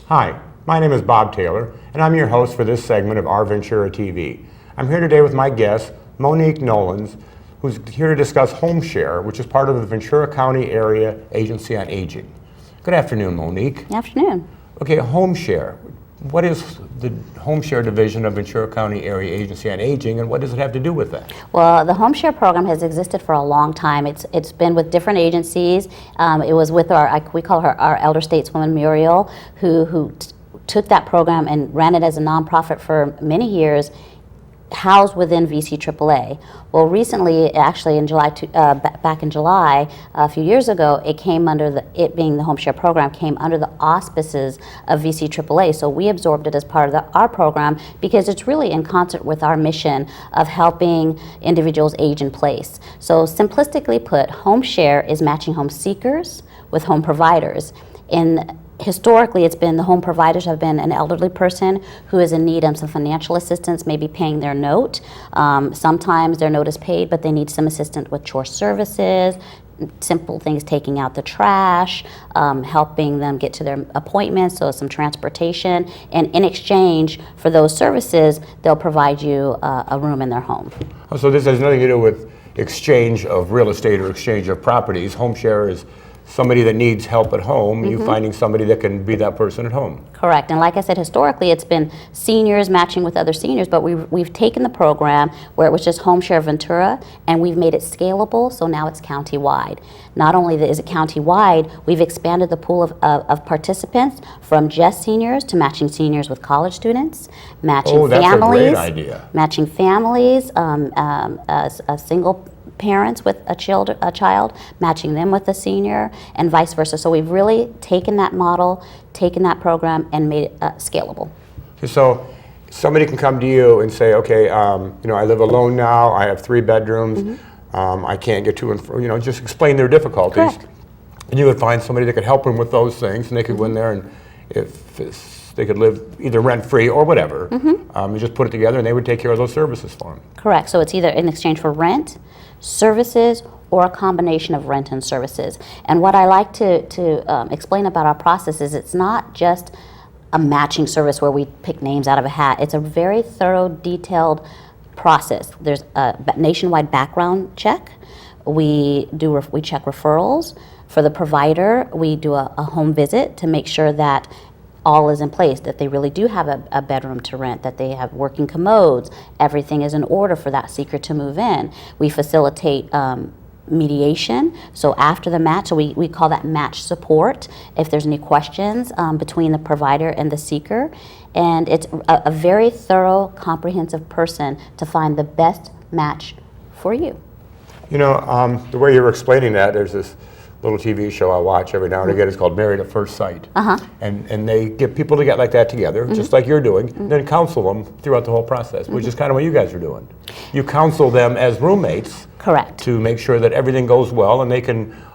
Hi, my name is Bob Taylor, and I'm your host for this segment of Our Ventura TV. I'm here today with my guest, Monique Nowlin, who's here to discuss HomeShare, which is part of the Ventura County Area Agency on Aging. Good afternoon, Monique. Good afternoon. Okay, HomeShare. What is the HomeShare division of Ventura County Area Agency on Aging, and what does it have to do with that? Well, the HomeShare program has existed for a long time. It's been with different agencies. It was with we call her our elder stateswoman Muriel, who took that program and ran it as a nonprofit for many years, housed within VC AAA. Well, recently, actually in July, back in July, a few years ago, it came under it being the HomeShare program, came under the auspices of VC AAA. So we absorbed it as part of our program because it's really in concert with our mission of helping individuals age in place. So simplistically put, HomeShare is matching home seekers with home providers. Historically, it's been the home providers have been an elderly person who is in need of some financial assistance, maybe paying their note. Sometimes their note is paid, but they need some assistance with chore services, simple things, taking out the trash, helping them get to their appointments, so some transportation. And in exchange for those services, they'll provide you a room in their home. So this has nothing to do with exchange of real estate or exchange of properties. HomeShare is somebody that needs help at home, you finding somebody that can be that person at home. Correct, and like I said, historically it's been seniors matching with other seniors, but we've taken the program where it was just HomeShare Ventura, and we've made it scalable, so now it's county-wide. Not only is it county-wide, we've expanded the pool of participants from just seniors to matching seniors with college students, matching that's families, a great idea. Matching families, a single parents with a child, matching them with a senior, and vice versa. So we've really taken that model, taken that program, and made it scalable. So somebody can come to you and say, okay, I live alone now, I have 3 bedrooms, I can't get to and from, just explain their difficulties. Correct. And you would find somebody that could help them with those things, and they could go in there, and if they could live either rent-free or whatever, you just put it together and they would take care of those services for them. Correct, so it's either in exchange for rent, services, or a combination of rent and services. And what I like to explain about our process is it's not just a matching service where we pick names out of a hat. It's a very thorough, detailed process. There's a nationwide background check. We check referrals. For the provider, we do a home visit to make sure that all is in place, that they really do have a bedroom to rent, that they have working commodes, everything is in order for that seeker to move in. We facilitate mediation, so after the match, so we call that match support, if there's any questions between the provider and the seeker. And it's a very thorough, comprehensive person to find the best match for you. The way you were explaining that, there's this little TV show I watch every now and again. It's called Married at First Sight. And they get people to get like that together, just like you're doing, and then counsel them throughout the whole process, which is kind of what you guys are doing. You counsel them as roommates. Correct. To make sure that everything goes well and they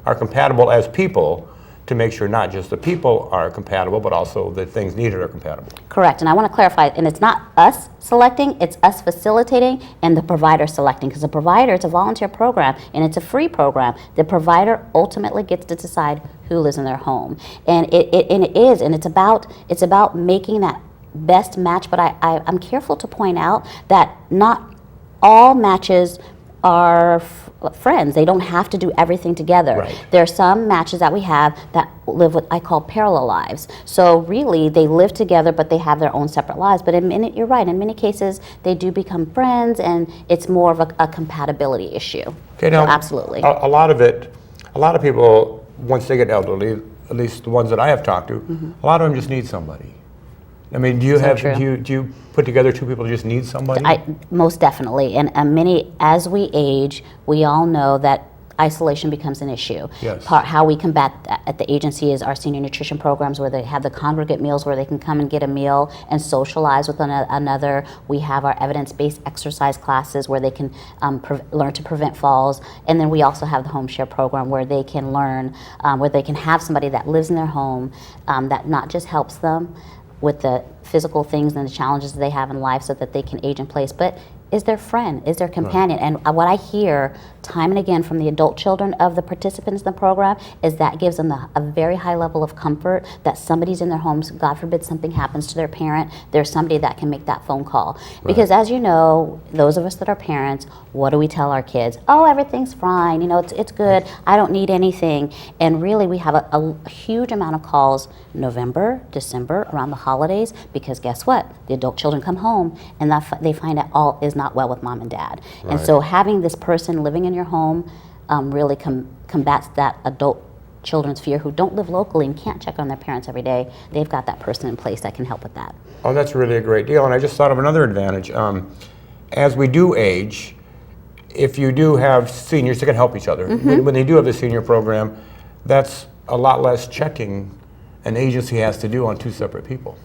are compatible as people, to make sure not just the people are compatible, but also the things needed are compatible. Correct, and I want to clarify, and it's not us selecting, it's us facilitating and the provider selecting, because the provider, it's a volunteer program and it's a free program. The provider ultimately gets to decide who lives in their home. And it's about making that best match, but I'm careful to point out that not all matches are friends. They don't have to do everything together. Right. There are some matches that we have that live what I call parallel lives. So really, they live together, but they have their own separate lives. But you're right, in many cases, they do become friends, and it's more of a compatibility issue. Okay, now, so absolutely. A lot of people, once they get elderly, at least the ones that I have talked to, a lot of them just need somebody. I mean, do you put together 2 people who just need somebody? Most definitely, and as we age, we all know that isolation becomes an issue. Yes. How we combat that at the agency is our senior nutrition programs, where they have the congregate meals where they can come and get a meal and socialize with another. We have our evidence-based exercise classes where they can learn to prevent falls. And then we also have the HomeShare program where they can learn, where they can have somebody that lives in their home that not just helps them with the physical things and the challenges they have in life so that they can age in place, but is their friend, is their companion. And what I hear time and again from the adult children of the participants in the program is that gives them a very high level of comfort that somebody's in their homes. God forbid something happens to their parent, there's somebody that can make that phone call. Because as you know, those of us that are parents, what do we tell our kids? Oh, everything's fine, you know, it's good, I don't need anything. And really we have a huge amount of calls November, December, around the holidays, because guess what? The adult children come home and they find out all is not well with mom and dad. And so having this person living in your home really combats that adult children's fear who don't live locally and can't check on their parents every day. They've got that person in place that can help with that. Oh, that's really a great deal. And I just thought of another advantage. As we do age, if you do have seniors that can help each other, when they do have the senior program, that's a lot less checking an agency has to do on two separate people.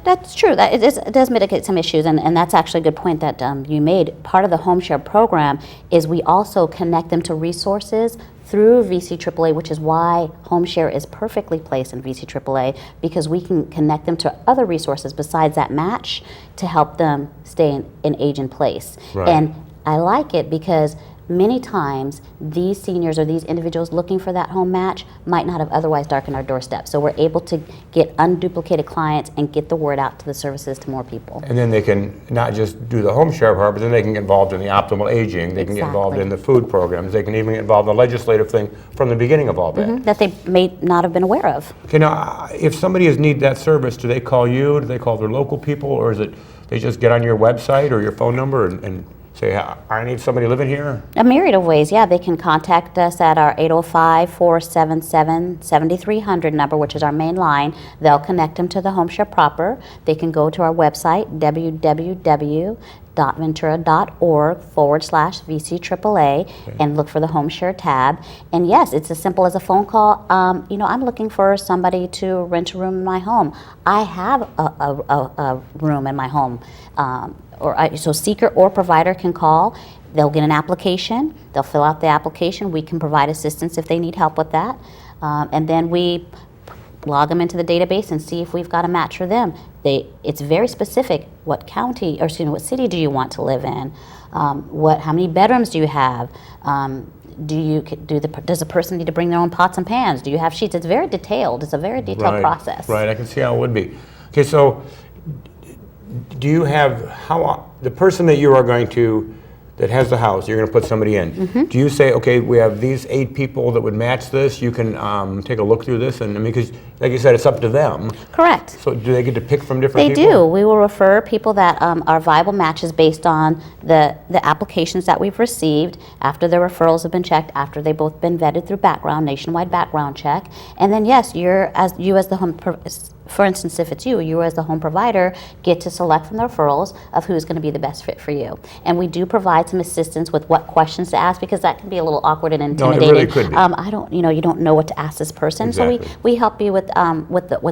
That's true. It does mitigate some issues, and that's actually a good point that you made. Part of the HomeShare program is we also connect them to resources through VC-AAA, which is why HomeShare is perfectly placed in VC-AAA, because we can connect them to other resources besides that match to help them stay in age in place. And I like it because many times these seniors or these individuals looking for that home match might not have otherwise darkened our doorstep. So we're able to get unduplicated clients and get the word out to the services to more people. And then they can not just do the HomeShare part, but then they can get involved in the optimal aging. They can get involved in the food programs. They can even get involved in the legislative thing from the beginning of all that. That they may not have been aware of. Okay, now, if somebody has need that service, do they call you? Do they call their local people? Or is it they just get on your website or your phone number and say, I need somebody living here? A myriad of ways, yeah. They can contact us at our 805-477-7300 number, which is our main line. They'll connect them to the HomeShare proper. They can go to our website, www.ventura.org/VC-AAA, and look for the HomeShare tab. And yes, it's as simple as a phone call. You know, I'm looking for somebody to rent a room in my home. I have a room in my home. So seeker or provider can call. They'll get an application. They'll fill out the application. We can provide assistance if they need help with that. And then we log them into the database and see if we've got a match for them. It's very specific. What county, or excuse me, what city do you want to live in? How many bedrooms do you have? Does the person need to bring their own pots and pans? Do you have sheets? It's very detailed. It's a very detailed process. Right, I can see how it would be. Okay, so do you have, the person that you are going to, that has the house, you're going to put somebody in, do you say, okay, we have these 8 people that would match this, you can take a look through this, and I mean, because like you said, it's up to them. Correct. So do they get to pick from different people? They do. We will refer people that are viable matches based on the applications that we've received, after their referrals have been checked, after they've both been vetted through nationwide background check, and then yes, for instance, if it's you as the home provider get to select from the referrals of who's going to be the best fit for you. And we do provide some assistance with what questions to ask, because that can be a little awkward and intimidating. No, it really could be. You don't know what to ask this person. Exactly. So we help you with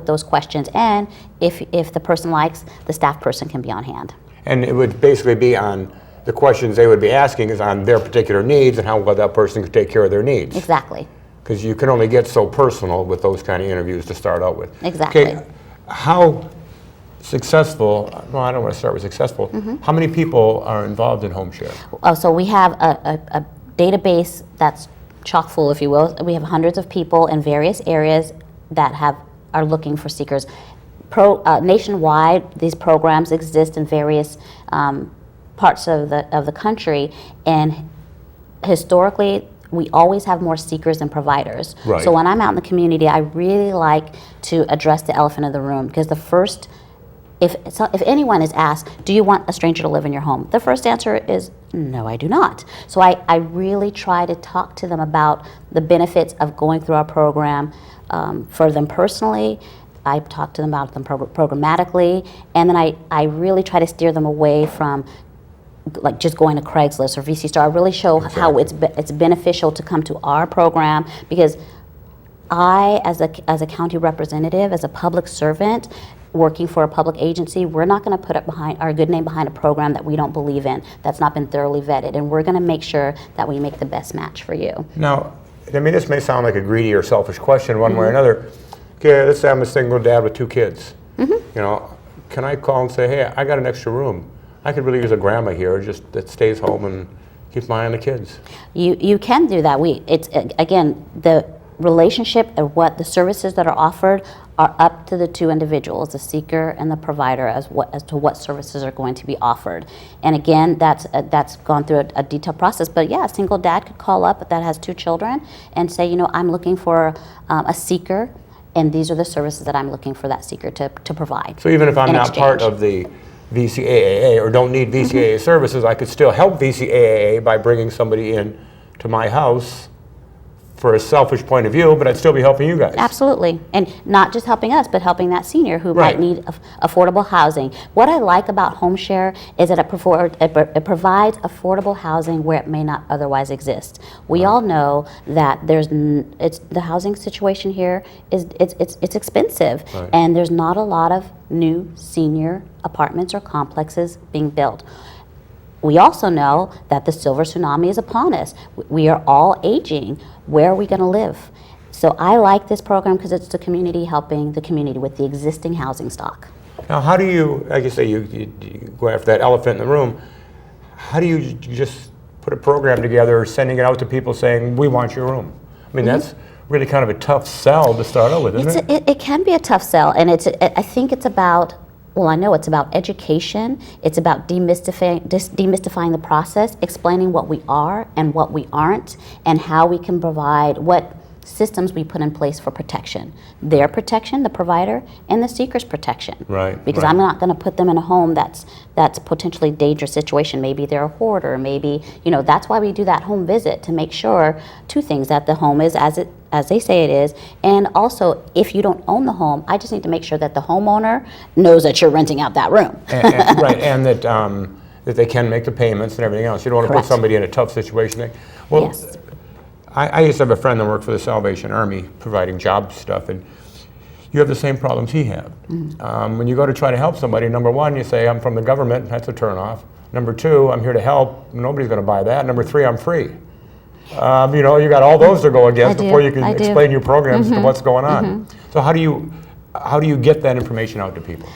those questions. And if the person likes, the staff person can be on hand. And it would basically be on the questions they would be asking is on their particular needs and how well that person could take care of their needs. Exactly. Because you can only get so personal with those kind of interviews to start out with. Exactly. Okay, how successful, well, I don't want to start with successful, how many people are involved in HomeShare? So we have a database that's chock full, if you will. We have hundreds of people in various areas that are looking for seekers. Nationwide, these programs exist in various parts of the country, and historically, we always have more seekers than providers. Right. So when I'm out in the community, I really like to address the elephant in the room, because if anyone is asked, do you want a stranger to live in your home? The first answer is, no, I do not. So I really try to talk to them about the benefits of going through our program for them personally. I talk to them about them programmatically, and then I really try to steer them away from like just going to Craigslist or VC Star. I really show how it's beneficial to come to our program, because I, as a county representative, as a public servant, working for a public agency, we're not going to put up our good name behind a program that we don't believe in, that's not been thoroughly vetted, and we're going to make sure that we make the best match for you. Now, I mean, this may sound like a greedy or selfish question one way or another. Okay, let's say I'm a single dad with 2 kids. You know, can I call and say, hey, I got an extra room. I could really use a grandma here, just that stays home and keeps my eye on the kids. You can do that. It's again, the relationship and what the services that are offered are up to the two individuals, the seeker and the provider, as to what services are going to be offered. And again, that's gone through a detailed process. But yeah, a single dad could call up that has 2 children and say, I'm looking for a seeker, and these are the services that I'm looking for that seeker to provide. So even if I'm in not part exchange. of the VCAAA or don't need VCAA services, I could still help VCAAA by bringing somebody in to my house for a selfish point of view, but I'd still be helping you guys. Absolutely. And not just helping us, but helping that senior who Right. might need affordable housing. What I like about HomeShare is that it provides affordable housing where it may not otherwise exist. We all know that the housing situation here it's expensive, Right. and there's not a lot of new senior apartments or complexes being built. We also know that the silver tsunami is upon us. We are all aging. Where are we going to live? So I like this program because it's the community helping the community with the existing housing stock. Now, how do you, like you say, you go after that elephant in the room, how do you just put a program together, sending it out to people saying, we want your room? I mean, that's really kind of a tough sell to start out with, isn't it? It can be a tough sell, and I think it's about, well, I know it's about education. It's about demystifying the process, explaining what we are and what we aren't, and how we can provide what systems we put in place for protection. Their protection, the provider, and the seeker's protection. Right, Because right. I'm not going to put them in a home that's potentially dangerous situation. Maybe they're a hoarder. Maybe, that's why we do that home visit, to make sure 2 things, that the home is as they say it is, and also, if you don't own the home, I just need to make sure that the homeowner knows that you're renting out that room. Right, and that they can make the payments and everything else. You don't want to put Correct. somebody in a tough situation. Well, Yes. I used to have a friend that worked for the Salvation Army providing job stuff, and you have the same problems he had. When you go to try to help somebody, number 1, you say, I'm from the government, that's a turnoff. Number 2, I'm here to help, nobody's going to buy that. Number 3, I'm free. You got all those to go against before you can explain your programs to what's going on. So how do you get that information out to people?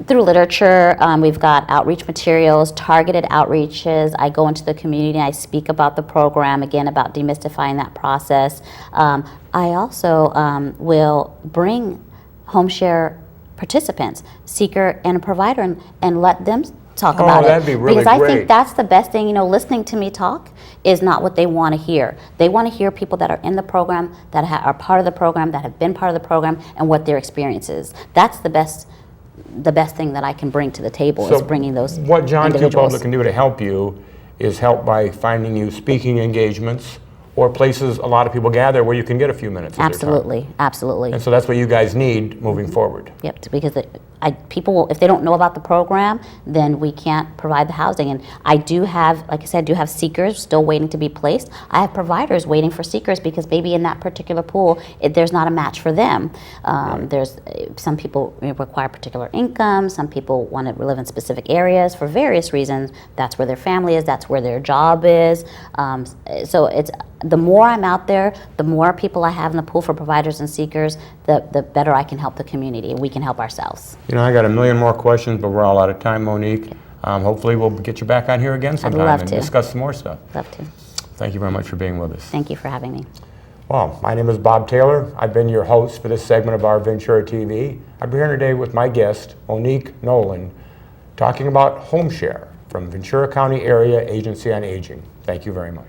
Through literature, we've got outreach materials, targeted outreaches. I go into the community and I speak about the program, again, about demystifying that process. I also will bring HomeShare participants, seeker and a provider, and let them talk about it. That'd be really because I great. think that's the best thing. Listening to me talk is not what they want to hear. They want to hear people that are in the program, that are part of the program, that have been part of the program, and what their experience is. That's the best thing that I can bring to the table, is bringing those What John Q. individuals. Public can do to help you is help by finding you speaking engagements or places a lot of people gather where you can get a few minutes of their time. Absolutely, absolutely. And so that's what you guys need moving forward. Yep, because people will, if they don't know about the program, then we can't provide the housing. And I do have, like I said, seekers still waiting to be placed. I have providers waiting for seekers because maybe in that particular pool, there's not a match for them. There's some people require particular income. Some people want to live in specific areas for various reasons. That's where their family is. That's where their job is. So it's the more I'm out there, the more people I have in the pool for providers and seekers, the better I can help the community, and we can help ourselves. I got a million more questions, but we're all out of time, Monique. Hopefully we'll get you back on here again sometime love and to. discuss some more stuff. Love to. Thank you very much for being with us. Thank you for having me. Well, my name is Bob Taylor. I've been your host for this segment of Our Ventura TV. I'll be here today with my guest, Monique Nowlin, talking about HomeShare from Ventura County Area Agency on Aging. Thank you very much.